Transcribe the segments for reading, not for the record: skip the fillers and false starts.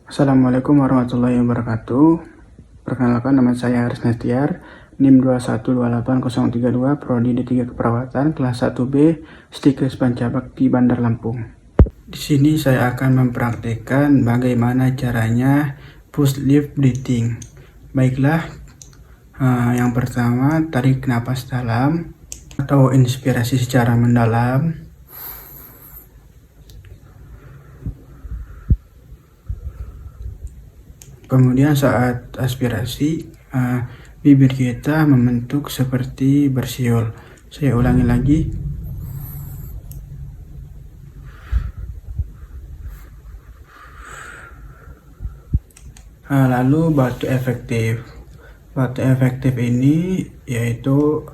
Assalamualaikum warahmatullahi wabarakatuh. Perkenalkan, nama saya Haris Nestiar, NIM 2128032, Prodi D3 Keperawatan, kelas 1B, Stikes Pancabakti, Bandar Lampung. Di sini saya akan mempraktikkan bagaimana caranya push lift breathing. Baiklah, yang pertama tarik napas dalam atau inspirasi secara mendalam. Kemudian saat aspirasi, bibir kita membentuk seperti bersiul. Saya ulangi lagi. Lalu batuk efektif. Batuk efektif ini yaitu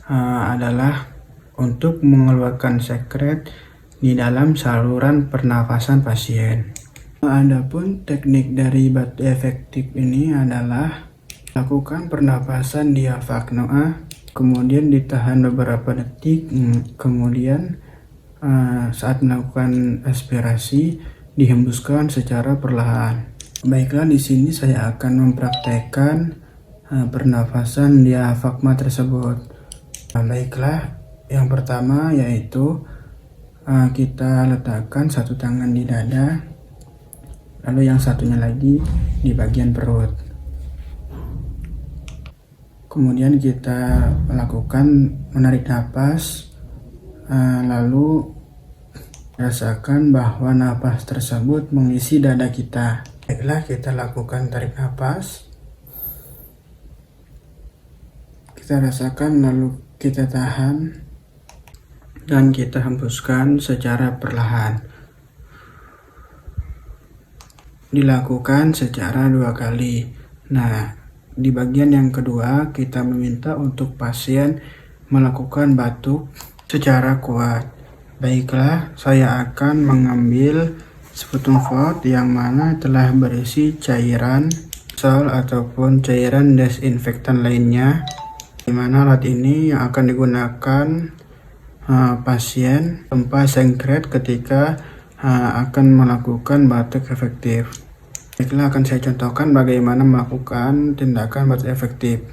adalah untuk mengeluarkan sekret di dalam saluran pernafasan pasien. Adapun teknik dari batuk efektif ini adalah lakukan pernapasan diafragma, kemudian ditahan beberapa detik, kemudian saat melakukan aspirasi dihembuskan secara perlahan. Baiklah, di sini saya akan mempraktekkan pernafasan diafragma tersebut. Baiklah, yang pertama yaitu kita letakkan satu tangan di dada, lalu yang satunya lagi di bagian perut. Kemudian kita melakukan menarik napas, lalu rasakan bahwa napas tersebut mengisi dada kita. Baiklah, kita lakukan tarik napas. Kita rasakan, lalu kita tahan, dan kita hembuskan secara perlahan. Dilakukan secara 2 kali. Nah, di bagian yang kedua kita meminta untuk pasien melakukan batuk secara kuat. Baiklah, saya akan mengambil sputum fort yang mana telah berisi cairan sol ataupun cairan desinfektan lainnya, di mana alat ini yang akan digunakan pasien tanpa sekret ketika akan melakukan batuk efektif. Baiklah, akan saya contohkan bagaimana melakukan tindakan batuk efektif.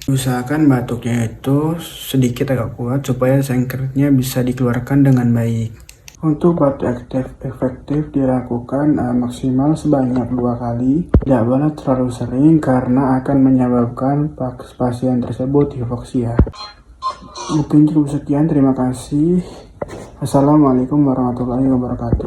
Usahakan batuknya itu sedikit agak kuat supaya sekretnya bisa dikeluarkan dengan baik. Untuk batuk efektif dilakukan maksimal sebanyak 2 kali. Tidak boleh terlalu sering karena akan menyebabkan pasien tersebut hipoksia. Mungkin cukup sekian, terima kasih. Assalamualaikum warahmatullahi wabarakatuh.